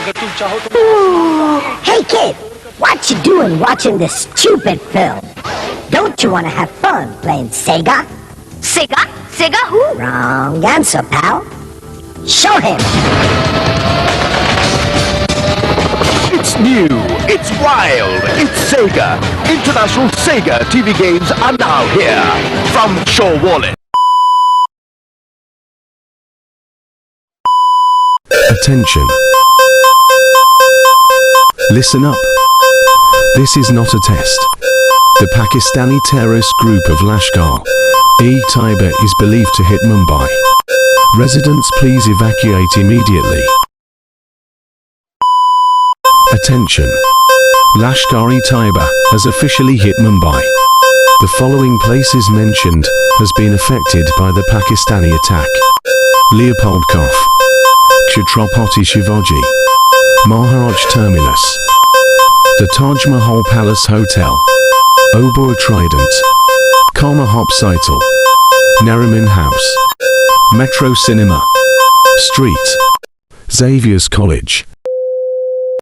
Hey kid, what you doing watching this stupid film? Don't you want to have fun playing Sega? Sega? Sega who? Wrong answer, pal. Show him. It's new, it's wild, it's Sega. International Sega TV games are now here from Shaw Wallet. Attention. Listen up. This is not a test. The Pakistani terrorist group of Lashkar-e-Taiba is believed to hit Mumbai. Residents, please evacuate immediately. Attention. Lashkar-e-Taiba has officially hit Mumbai. The following places mentioned has been affected by the Pakistani attack: Leopoldkov, Chhatrapati Shivaji, Maharaj Terminus, the Taj Mahal Palace Hotel, Oberoi Trident, Karma Hospital, Nariman House, Metro Cinema, Street, Xavier's College.